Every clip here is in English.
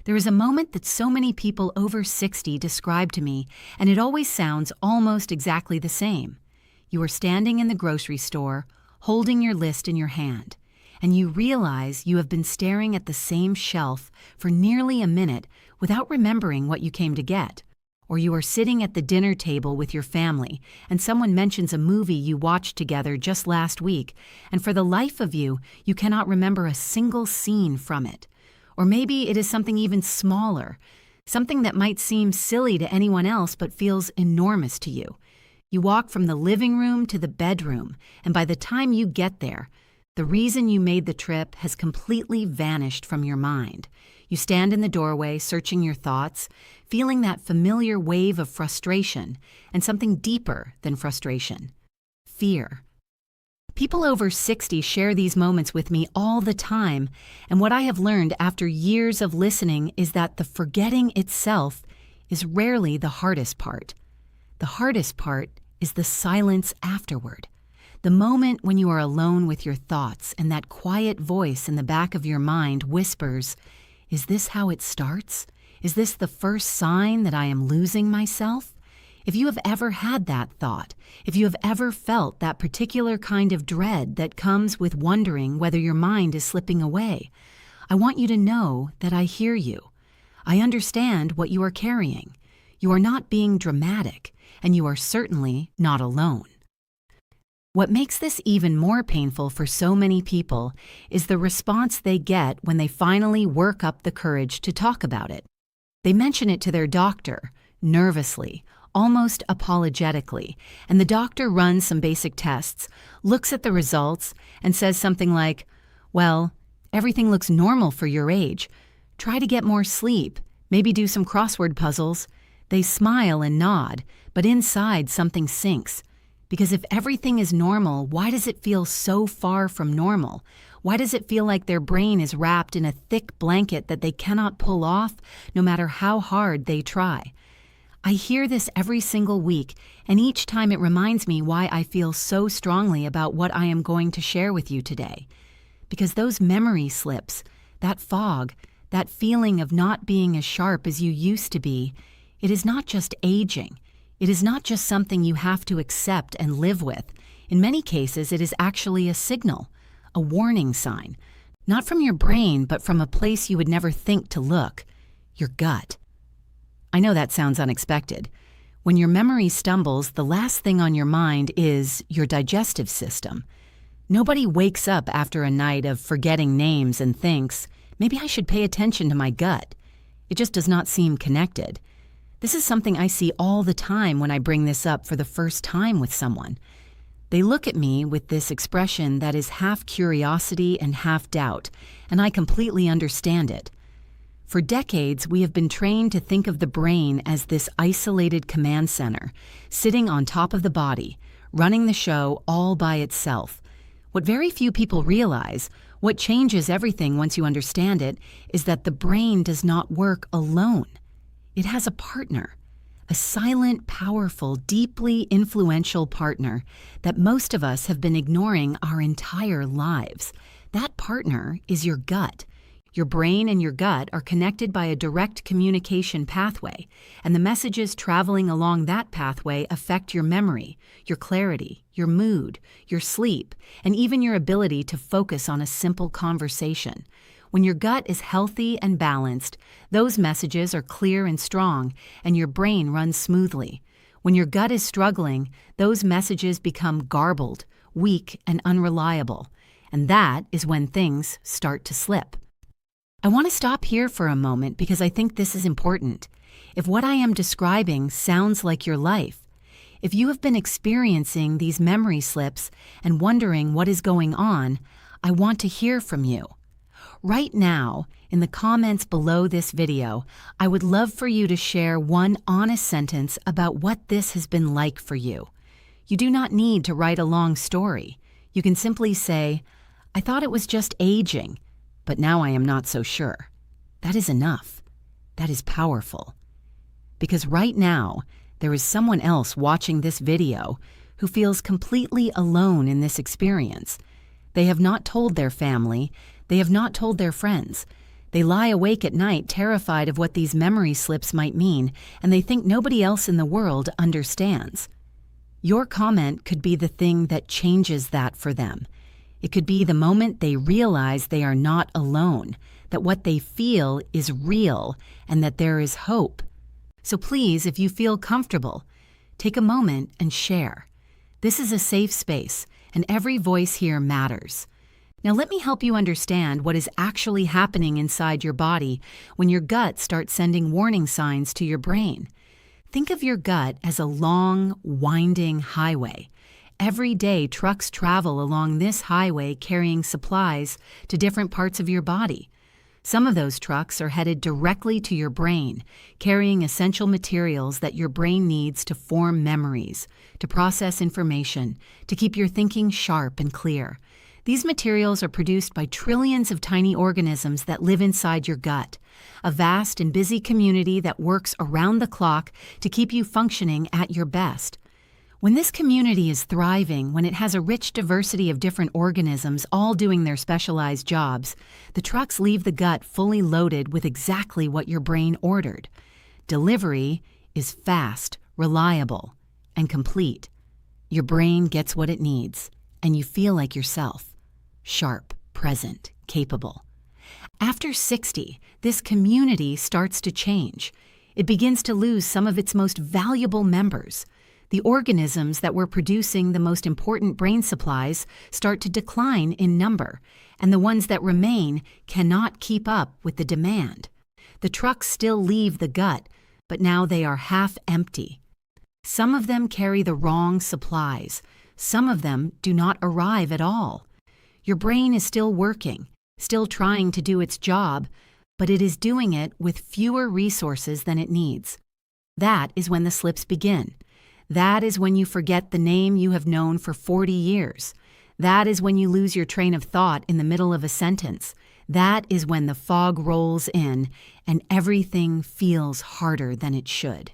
There is a moment that so many people over 60 describe to me, and it always sounds almost exactly the same. You are standing in the grocery store, holding your list in your hand, and you realize you have been staring at the same shelf for nearly a minute without remembering what you came to get. Or you are sitting at the dinner table with your family, and someone mentions a movie you watched together just last week, and for the life of you, you cannot remember a single scene from it. Or maybe it is something even smaller, something that might seem silly to anyone else but feels enormous to you. You walk from the living room to the bedroom, and by the time you get there, the reason you made the trip has completely vanished from your mind. You stand in the doorway, searching your thoughts, feeling that familiar wave of frustration and something deeper than frustration: fear. People over 60 share these moments with me all the time, and what I have learned after years of listening is that the forgetting itself is rarely the hardest part. The hardest part is the silence afterward. The moment when you are alone with your thoughts and that quiet voice in the back of your mind whispers, "Is this how it starts? Is this the first sign that I am losing myself?" If you have ever had that thought, if you have ever felt that particular kind of dread that comes with wondering whether your mind is slipping away, I want you to know that I hear you. I understand what you are carrying. You are not being dramatic, and you are certainly not alone. What makes this even more painful for so many people is the response they get when they finally work up the courage to talk about it. They mention it to their doctor, nervously, almost apologetically, and the doctor runs some basic tests, looks at the results, and says something like, "Well, everything looks normal for your age. Try to get more sleep, maybe do some crossword puzzles." They smile and nod, but inside something sinks. Because if everything is normal, why does it feel so far from normal? Why does it feel like their brain is wrapped in a thick blanket that they cannot pull off, no matter how hard they try? I hear this every single week, and each time it reminds me why I feel so strongly about what I am going to share with you today. Because those memory slips, that fog, that feeling of not being as sharp as you used to be, it is not just aging. It is not just something you have to accept and live with. In many cases, it is actually a signal, a warning sign, not from your brain, but from a place you would never think to look: your gut. I know that sounds unexpected. When your memory stumbles, the last thing on your mind is your digestive system. Nobody wakes up after a night of forgetting names and thinks, "Maybe I should pay attention to my gut." It just does not seem connected. This is something I see all the time when I bring this up for the first time with someone. They look at me with this expression that is half curiosity and half doubt, and I completely understand it. For decades, we have been trained to think of the brain as this isolated command center, sitting on top of the body, running the show all by itself. What very few people realize, what changes everything once you understand it, is that the brain does not work alone. It has a partner, a silent, powerful, deeply influential partner that most of us have been ignoring our entire lives. That partner is your gut. Your brain and your gut are connected by a direct communication pathway, and the messages traveling along that pathway affect your memory, your clarity, your mood, your sleep, and even your ability to focus on a simple conversation. When your gut is healthy and balanced, those messages are clear and strong, and your brain runs smoothly. When your gut is struggling, those messages become garbled, weak, and unreliable, and that is when things start to slip. I want to stop here for a moment because I think this is important. If what I am describing sounds like your life, if you have been experiencing these memory slips and wondering what is going on, I want to hear from you. Right now, in the comments below this video, I would love for you to share one honest sentence about what this has been like for you. You do not need to write a long story. You can simply say, "I thought it was just aging, but now I am not so sure." That is enough. That is powerful. Because right now, there is someone else watching this video who feels completely alone in this experience. They have not told their family. They have not told their friends. They lie awake at night terrified of what these memory slips might mean, and they think nobody else in the world understands. Your comment could be the thing that changes that for them. It could be the moment they realize they are not alone, that what they feel is real, and that there is hope. So please, if you feel comfortable, take a moment and share. This is a safe space, and every voice here matters. Now let me help you understand what is actually happening inside your body when your gut starts sending warning signs to your brain. Think of your gut as a long, winding highway. Every day, trucks travel along this highway carrying supplies to different parts of your body. Some of those trucks are headed directly to your brain, carrying essential materials that your brain needs to form memories, to process information, to keep your thinking sharp and clear. These materials are produced by trillions of tiny organisms that live inside your gut, a vast and busy community that works around the clock to keep you functioning at your best. When this community is thriving, when it has a rich diversity of different organisms all doing their specialized jobs, the trucks leave the gut fully loaded with exactly what your brain ordered. Delivery is fast, reliable, and complete. Your brain gets what it needs, and you feel like yourself. Sharp, present, capable. After 60, this community starts to change. It begins to lose some of its most valuable members. The organisms that were producing the most important brain supplies start to decline in number, and the ones that remain cannot keep up with the demand. The trucks still leave the gut, but now they are half empty. Some of them carry the wrong supplies. Some of them do not arrive at all. Your brain is still working, still trying to do its job, but it is doing it with fewer resources than it needs. That is when the slips begin. That is when you forget the name you have known for 40 years. That is when you lose your train of thought in the middle of a sentence. That is when the fog rolls in and everything feels harder than it should.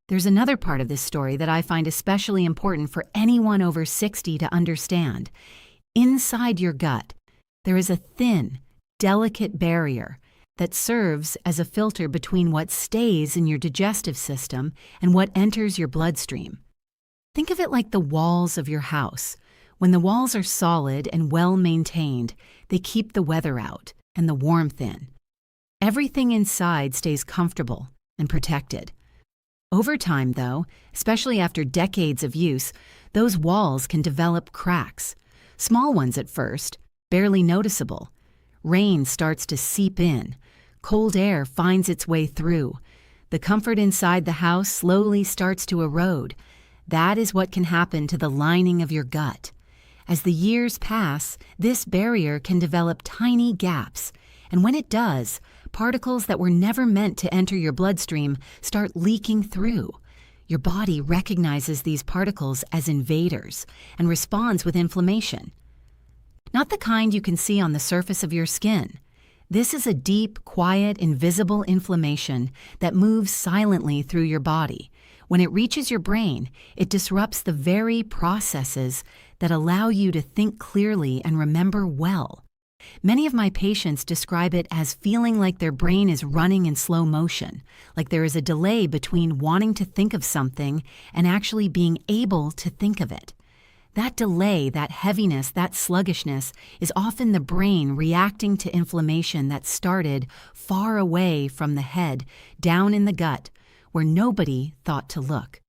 There's another part of this story that I find especially important for anyone over 60 to understand. Inside your gut, there is a thin, delicate barrier that serves as a filter between what stays in your digestive system and what enters your bloodstream. Think of it like the walls of your house. When the walls are solid and well maintained, they keep the weather out and the warmth in. Everything inside stays comfortable and protected. Over time, though, especially after decades of use, those walls can develop cracks. Small ones at first, barely noticeable. Rain starts to seep in. Cold air finds its way through. The comfort inside the house slowly starts to erode. That is what can happen to the lining of your gut. As the years pass, this barrier can develop tiny gaps, and when it does, particles that were never meant to enter your bloodstream start leaking through. Your body recognizes these particles as invaders and responds with inflammation. Not the kind you can see on the surface of your skin. This is a deep, quiet, invisible inflammation that moves silently through your body. When it reaches your brain, it disrupts the very processes that allow you to think clearly and remember well. Many of my patients describe it as feeling like their brain is running in slow motion, like there is a delay between wanting to think of something and actually being able to think of it. That delay, that heaviness, that sluggishness is often the brain reacting to inflammation that started far away from the head, down in the gut, where nobody thought to look.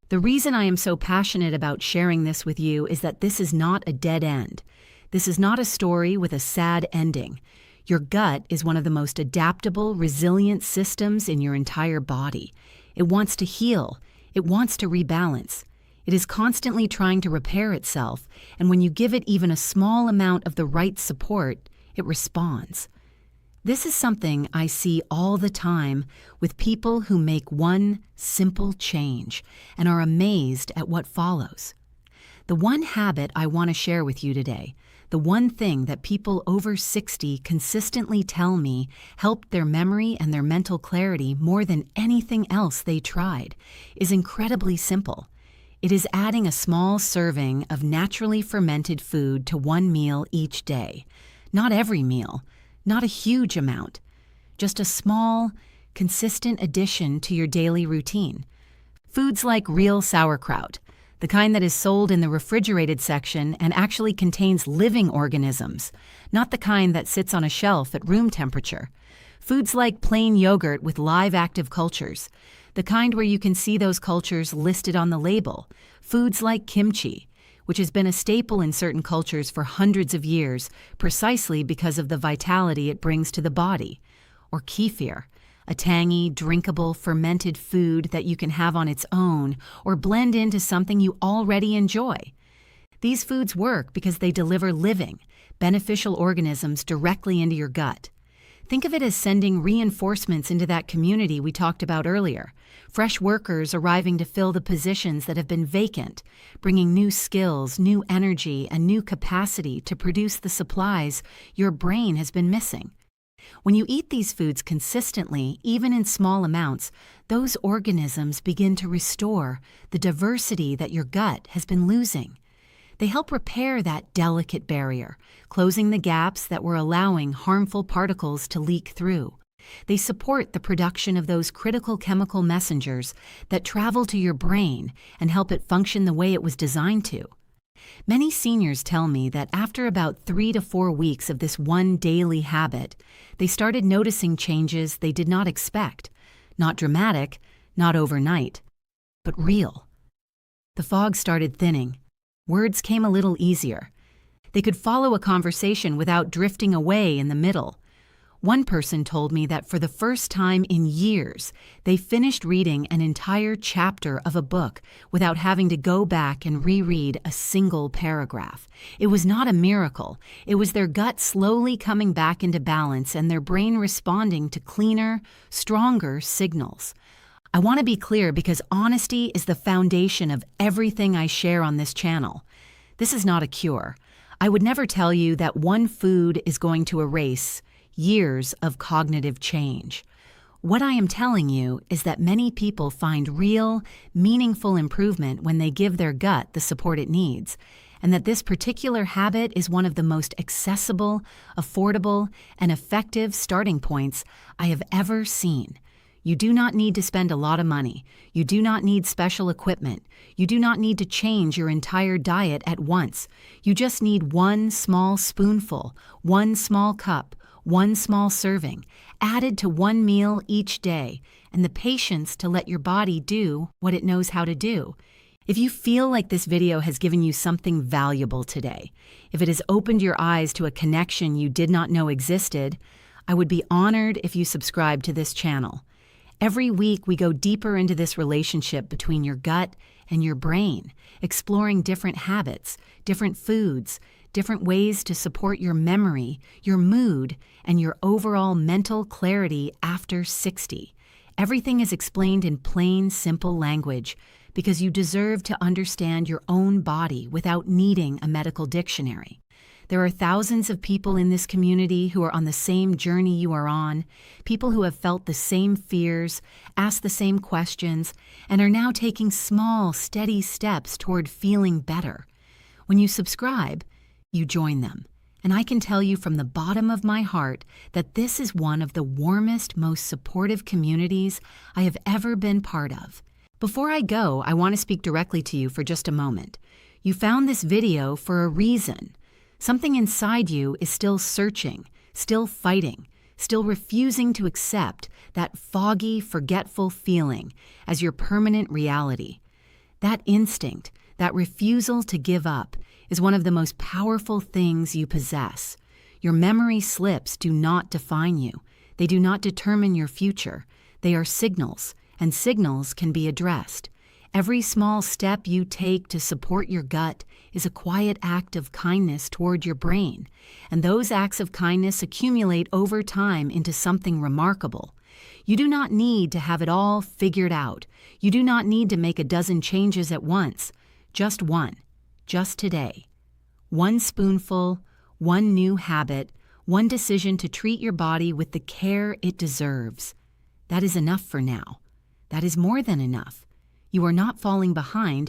The reason I am so passionate about sharing this with you is that this is not a dead end. This is not a story with a sad ending. Your gut is one of the most adaptable, resilient systems in your entire body. It wants to heal. It wants to rebalance. It is constantly trying to repair itself, and when you give it even a small amount of the right support, it responds. This is something I see all the time with people who make one simple change and are amazed at what follows. The one habit I want to share with you today, the one thing that people over 60 consistently tell me helped their memory and their mental clarity more than anything else they tried, is incredibly simple. It is adding a small serving of naturally fermented food to one meal each day. Not every meal, Not a huge amount, just a small, consistent addition to your daily routine. Foods like real sauerkraut, the kind that is sold in the refrigerated section and actually contains living organisms, not the kind that sits on a shelf at room temperature. Foods like plain yogurt with live active cultures, the kind where you can see those cultures listed on the label. Foods like kimchi, which has been a staple in certain cultures for hundreds of years precisely because of the vitality it brings to the body. Or kefir, a tangy, drinkable, fermented food that you can have on its own or blend into something you already enjoy. These foods work because they deliver living, beneficial organisms directly into your gut. Think of it as sending reinforcements into that community we talked about earlier, fresh workers arriving to fill the positions that have been vacant, bringing new skills, new energy, and new capacity to produce the supplies your brain has been missing. When you eat these foods consistently, even in small amounts, those organisms begin to restore the diversity that your gut has been losing. They help repair that delicate barrier, closing the gaps that were allowing harmful particles to leak through. They support the production of those critical chemical messengers that travel to your brain and help it function the way it was designed to. Many seniors tell me that after about 3 to 4 weeks of this one daily habit, they started noticing changes they did not expect. Not dramatic, not overnight, but real. The fog started thinning. Words came a little easier. They could follow a conversation without drifting away in the middle. One person told me that for the first time in years, they finished reading an entire chapter of a book without having to go back and reread a single paragraph. It was not a miracle. It was their gut slowly coming back into balance and their brain responding to cleaner, stronger signals. I want to be clear because honesty is the foundation of everything I share on this channel. This is not a cure. I would never tell you that one food is going to erase years of cognitive change. What I am telling you is that many people find real, meaningful improvement when they give their gut the support it needs, and that this particular habit is one of the most accessible, affordable, and effective starting points I have ever seen. You do not need to spend a lot of money. You do not need special equipment. You do not need to change your entire diet at once. You just need one small spoonful, one small cup, one small serving, added to one meal each day, and the patience to let your body do what it knows how to do. If you feel like this video has given you something valuable today, if it has opened your eyes to a connection you did not know existed, I would be honored if you subscribe to this channel. Every week we go deeper into this relationship between your gut and your brain, exploring different habits, different foods, different ways to support your memory, your mood, and your overall mental clarity after 60. Everything is explained in plain, simple language because you deserve to understand your own body without needing a medical dictionary. There are thousands of people in this community who are on the same journey you are on, people who have felt the same fears, asked the same questions, and are now taking small, steady steps toward feeling better. When you subscribe, you join them. And I can tell you from the bottom of my heart that this is one of the warmest, most supportive communities I have ever been part of. Before I go, I want to speak directly to you for just a moment. You found this video for a reason. Something inside you is still searching, still fighting, still refusing to accept that foggy, forgetful feeling as your permanent reality. That instinct, that refusal to give up, is one of the most powerful things you possess. Your memory slips do not define you. They do not determine your future. They are signals, and signals can be addressed. Every small step you take to support your gut is a quiet act of kindness toward your brain, and those acts of kindness accumulate over time into something remarkable. You do not need to have it all figured out. You do not need to make a dozen changes at once. Just one. Just today. One spoonful, one new habit, one decision to treat your body with the care it deserves. That is enough for now. That is more than enough. You are not falling behind.